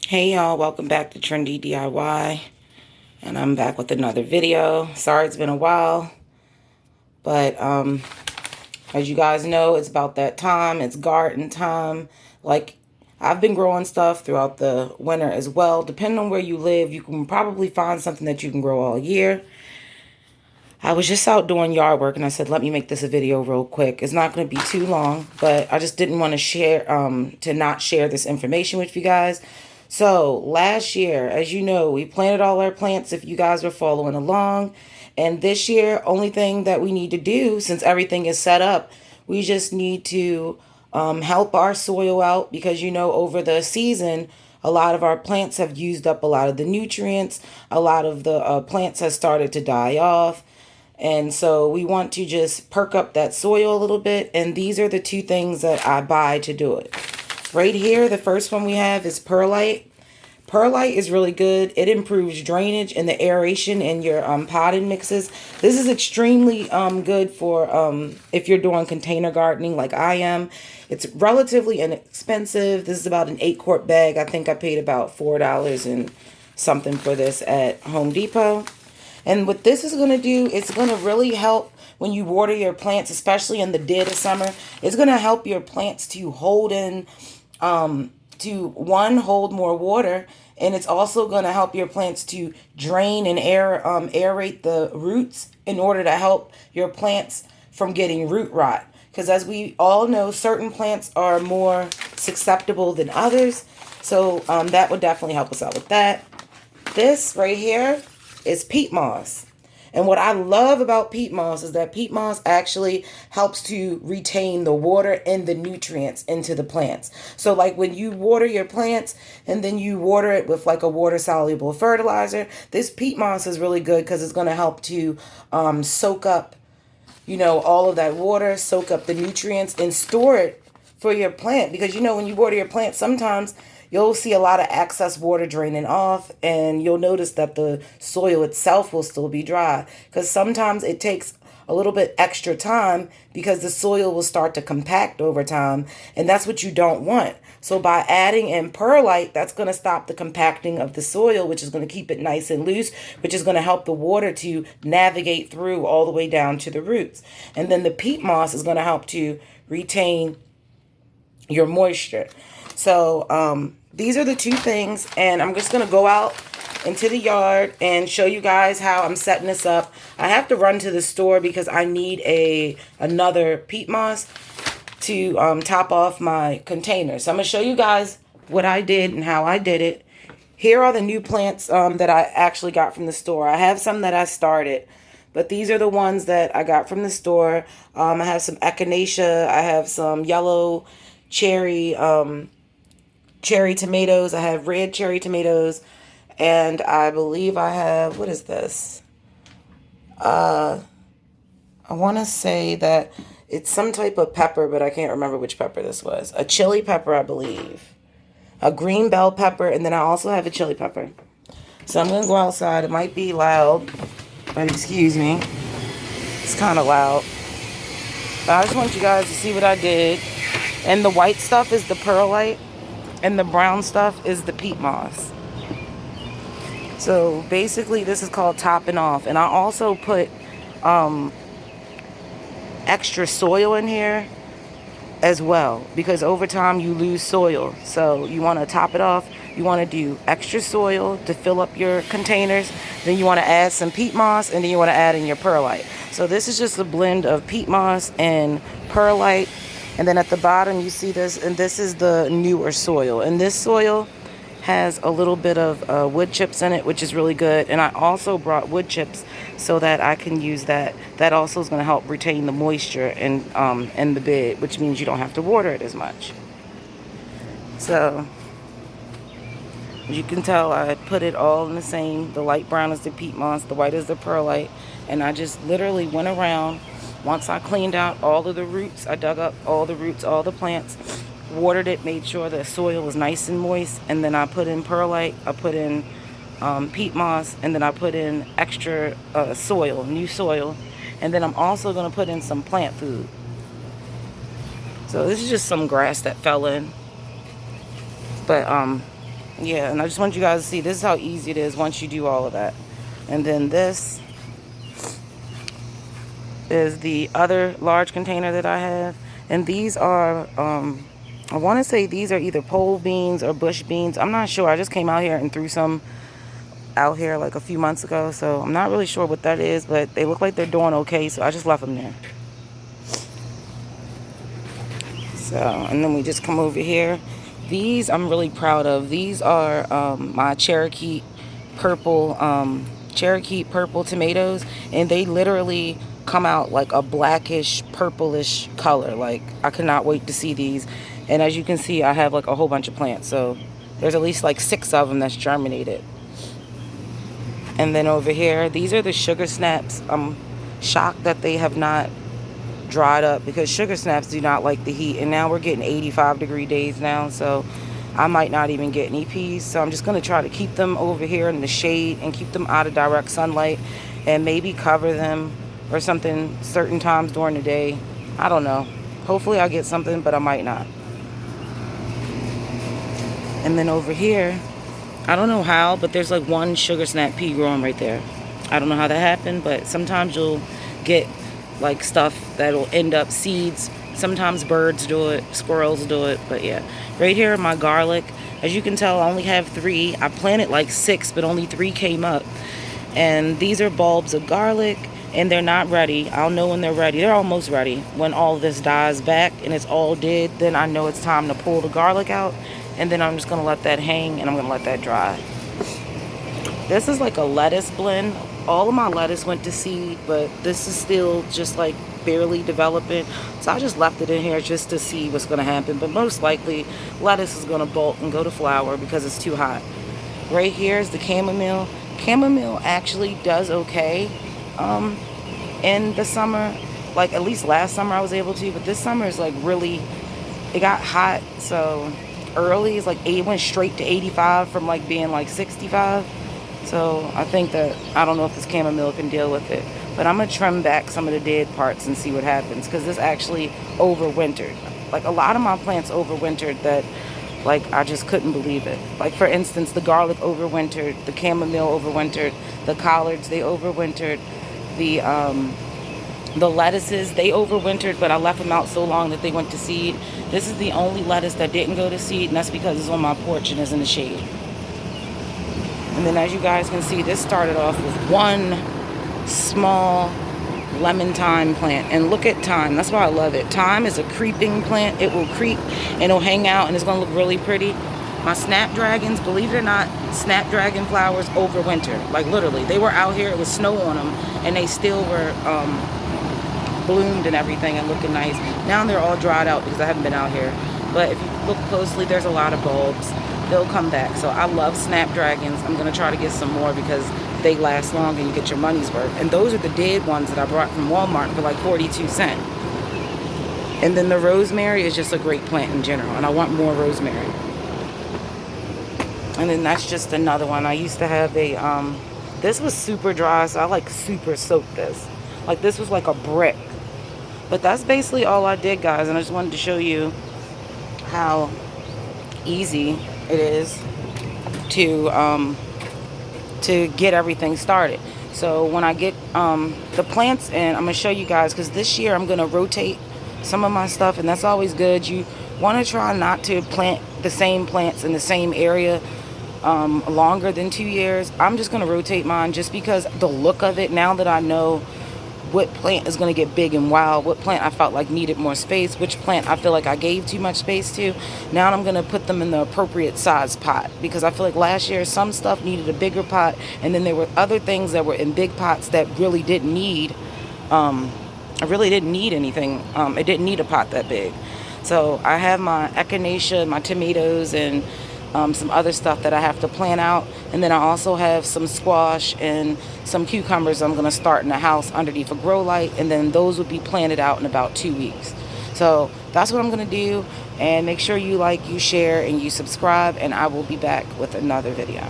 Hey y'all, welcome back to Trendy DIY, and I'm back with another video. Sorry it's been a while, but as you guys know, it's about that time. It's garden time. Like, I've been growing stuff throughout the winter as well. Depending on where you live, you can probably find something that you can grow all year. I was just out doing yard work and I said, let me make this a video real quick. It's not going to be too long, but I just didn't want to share, to not share this information with you guys. So last year, as you know, we planted all our plants if you guys were following along. And this year, only thing that we need to do, since everything is set up, we just need to help our soil out because, you know, over the season, a lot of our plants have used up a lot of the nutrients. A lot of the plants have started to die off. And so we want to just perk up that soil a little bit. And these are the two things that I buy to do it. Right here, the first one we have is Perlite. Perlite is really good. It improves drainage and the aeration in your potting mixes. This is extremely good for if you're doing container gardening like I am. It's relatively inexpensive. This is about an 8-quart bag. I think I paid about $4 and something for this at Home Depot. And what this is going to do, it's going to really help when you water your plants, especially in the dead of summer. It's going to help your plants to hold in, hold more water. And it's also going to help your plants to drain and aerate the roots in order to help your plants from getting root rot. Because as we all know, certain plants are more susceptible than others. So that would definitely help us out with that. This right here is peat moss. And what I love about peat moss is that peat moss actually helps to retain the water and the nutrients into the plants. So like when you water your plants and then you water it with like a water soluble fertilizer, this peat moss is really good because it's going to help to soak up, you know, all of that water, soak up the nutrients and store it for your plant. Because, you know, when you water your plant, sometimes you'll see a lot of excess water draining off, and you'll notice that the soil itself will still be dry because sometimes it takes a little bit extra time because the soil will start to compact over time, and that's what you don't want. So by adding in perlite, that's going to stop the compacting of the soil, which is going to keep it nice and loose, which is going to help the water to navigate through all the way down to the roots. And then the peat moss is going to help to retain your moisture. So these are the two things, and I'm just going to go out into the yard and show you guys how I'm setting this up. I have to run to the store because I need another peat moss to top off my container. So I'm going to show you guys what I did and how I did it. Here are the new plants that I actually got from the store. I have some that I started, but these are the ones that I got from the store. I have some echinacea. I have some yellow cherry tomatoes. I have red cherry tomatoes, and I believe I have, what is this? I want to say that it's some type of pepper, but I can't remember which pepper this was. A chili pepper, I believe. A green bell pepper, and then I also have a chili pepper. So I'm going to go outside. It might be loud, but excuse me. It's kind of loud. But I just want you guys to see what I did. And the white stuff is the perlite, and the brown stuff is the peat moss. So basically this is called topping off. And I also put extra soil in here as well, because over time you lose soil. So you want to top it off. You want to do extra soil to fill up your containers. Then you want to add some peat moss, and then you want to add in your perlite. So this is just a blend of peat moss and perlite. And then at the bottom you see this, and this is the newer soil. And this soil has a little bit of wood chips in it, which is really good. And I also brought wood chips so that I can use that. That also is going to help retain the moisture in the bed, which means you don't have to water it as much. So as you can tell, I put it all in the same. The light brown is the peat moss, the white is the perlite. And I just literally went around. Once I cleaned out all of the roots, I dug up all the roots, all the plants, watered it, made sure the soil was nice and moist, and then I put in perlite, I put in peat moss, and then I put in extra soil, new soil, and then I'm also going to put in some plant food. So this is just some grass that fell in, but Yeah, and I just want you guys to see this is how easy it is once you do all of that. And then this is the other large container that I have. And these are, I want to say these are either pole beans or bush beans. I'm not sure. I just came out here and threw some out here like a few months ago. So I'm not really sure what that is, but they look like they're doing okay. So I just left them there. So, and then we just come over here. These I'm really proud of. These are my Cherokee purple tomatoes, and they literally come out like a blackish purplish color. Like, I could not wait to see these. And as you can see, I have like a whole bunch of plants, so there's at least like 6 of them that's germinated. And then over here, these are the sugar snaps. I'm shocked that they have not dried up, because sugar snaps do not like the heat, and now we're getting 85-degree days now, so I might not even get any peas. So I'm just going to try to keep them over here in the shade and keep them out of direct sunlight, and maybe cover them or something certain times during the day. I don't know. Hopefully I'll get something, but I might not. And then over here, I don't know how, but there's like one sugar snap pea growing right there. I don't know how that happened, but sometimes you'll get like stuff that'll end up seeds. Sometimes birds do it, squirrels do it, but yeah. Right here, my garlic. As you can tell, I only have 3. I planted like 6, but only 3 came up. And these are bulbs of garlic, and they're not ready. I'll know when they're ready. They're almost ready. When all of this dies back and it's all dead, then I know it's time to pull the garlic out. And then I'm just gonna let that hang, and I'm gonna let that dry. This is like a lettuce blend. All of my lettuce went to seed, but this is still just like barely developing. So I just left it in here just to see what's gonna happen. But most likely, lettuce is gonna bolt and go to flower because it's too hot. Right here is the chamomile. Chamomile actually does okay in the summer. Like, at least last summer I was able to, but this summer is like really, it got hot so early. It's like it went straight to 85 from like being like 65. So I think that, I don't know if this chamomile can deal with it, but I'm gonna trim back some of the dead parts and see what happens, because this actually overwintered. Like, a lot of my plants overwintered that, like, I just couldn't believe it. Like, for instance, the garlic overwintered, the chamomile overwintered, the collards, they overwintered, the lettuces, they overwintered, but I left them out so long that they went to seed. This is the only lettuce that didn't go to seed, and that's because it's on my porch and is in the shade. And then, as you guys can see, this started off with one small lemon thyme plant. And look at thyme. That's why I love it. Thyme is a creeping plant. It will creep and it'll hang out, and it's going to look really pretty. My snapdragons, believe it or not, snapdragon flowers overwintered. Like, literally, they were out here. It was snow on them, and they still were bloomed and everything and looking nice. Now they're all dried out because I haven't been out here. But if you look closely, there's a lot of bulbs. They'll come back. So I love snapdragons. I'm going to try to get some more because they last long and you get your money's worth. And those are the dead ones that I brought from Walmart for like 42 cents. And then the rosemary is just a great plant in general, and I want more rosemary. And then that's just another one. I used to have a, this was super dry, so I like super soaked this. Like, this was like a brick. But that's basically all I did, guys. And I just wanted to show you how easy it is to get everything started. So when I get the plants in, I'm going to show you guys, because this year I'm going to rotate some of my stuff, and that's always good. You want to try not to plant the same plants in the same area longer than 2 years. I'm just going to rotate mine just because the look of it, now that I know what plant is going to get big and wild, what plant I felt like needed more space, which plant I feel like I gave too much space to. Now I'm going to put them in the appropriate size pot, because I feel like last year some stuff needed a bigger pot, and then there were other things that were in big pots that really didn't need I really didn't need anything. It didn't need a pot that big. So I have my echinacea, my tomatoes, and some other stuff that I have to plant out. And then I also have some squash and some cucumbers I'm going to start in the house underneath a grow light. And then those will be planted out in about 2 weeks. So that's what I'm going to do. And make sure you like, you share, and you subscribe. And I will be back with another video.